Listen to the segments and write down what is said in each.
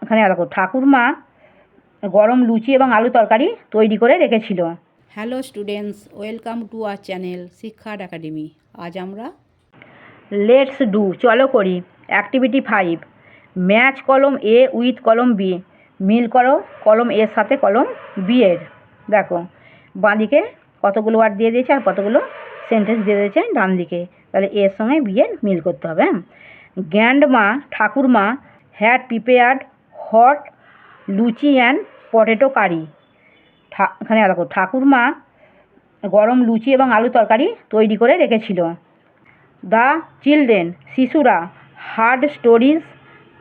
এখানে দেখো ঠাকুরমা গরম লুচি এবং আলু তরকারি তৈরি করে রেখেছিল। Hello students, welcome to our channel শিক্ষার একাডেমি। আজ আমরা লেটস ডু, চলো করি। অ্যাক্টিভিটি 5, ম্যাচ কলম এ উইথ কলম বি। মিল করো কলম এর সাথে কলম বি এর। দেখো বাঁদিকে কতগুলো ওয়ার্ড দিয়ে দিয়েছে আর কতগুলো সেন্টেন্স দিয়ে দিয়েছে ডান দিকে। তাহলে এর সঙ্গে বি এর মিল করতে হবে। গ্র্যান্ডমা ঠাকুরমা had prepared hot luchi and potato curry. এখানে দেখো ঠাকুরমা গরম লুচি এবং আলু তরকারি তৈরি করে রেখেছিল। দ্য চিলড্রেন শিশুরা heard stories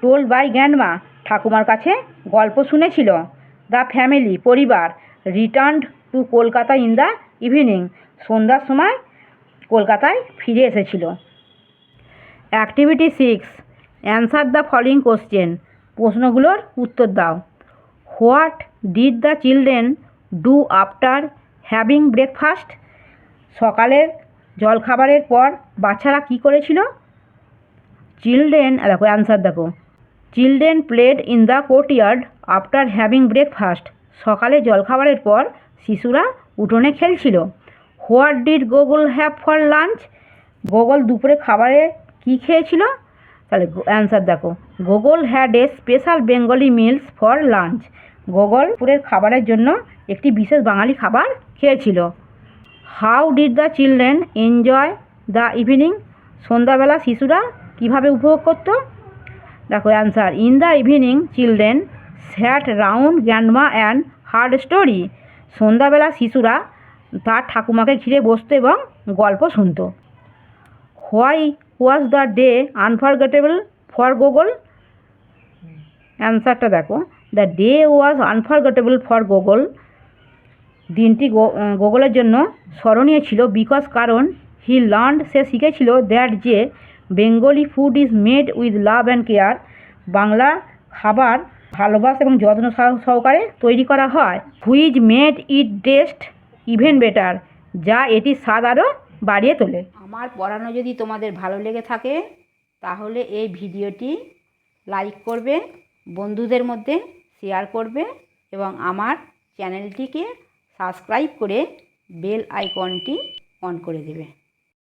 told by grandma ঠাকুমার কাছে গল্প শুনেছিল। দ্য ফ্যামিলি পরিবার returned to Kolkata in the evening সন্ধ্যার সময় কলকাতায় ফিরে এসেছিল। Activity 6, answer the following question. প্রশ্নগুলোর উত্তর দাও। What did the children do after having breakfast. সকালের জলখাবারের পর বাচ্চারা কী করেছিল? চিলড্রেন দেখো অ্যান্সার দেখো, children played in the courtyard after having breakfast. সকালে জলখাবারের পর শিশুরা উঠোনে খেলছিল। What did Gogol have for lunch. Gogol দুপুরে খাবারে কী খেয়েছিল? তাহলে অ্যান্সার দেখো, Gogol had a special Bengali meals for lunch. Gogol দুপুরের খাবারের জন্য একটি বিশেষ বাঙালি খাবার খেয়েছিল। How did the children enjoy the evening. সন্ধ্যাবেলা শিশুরা কীভাবে উপভোগ করতো? দেখো answer, in the evening children sat round grandma and heard story. সন্ধ্যাবেলা শিশুরা তার ঠাকুমাকে ঘিরে বসতো এবং গল্প শুনতো। Why was the day unforgettable for Gogol. অ্যান্সারটা দেখো, the day was unforgettable for Gogol. দিনটি গোগলের জন্য স্মরণীয় ছিল বিকজ কারণ হি লার্নড সে শিখেছিল দ্যাট যে Bengali food is made with love and care. Bangla খাবার ভালোবাসা এবং যত্ন সহকারে তৈরি করা হয়। Which made it taste even better, যা এটির স্বাদ আরও বাড়িয়ে তোলে। আমার পড়ানো যদি তোমাদের ভালো লেগে থাকে তাহলে এই ভিডিওটি লাইক করবে, বন্ধুদের মধ্যে শেয়ার করবে এবং আমার চ্যানেলটিকে সাবস্ক্রাইব করে বেল আইকনটি অন করে দেবে।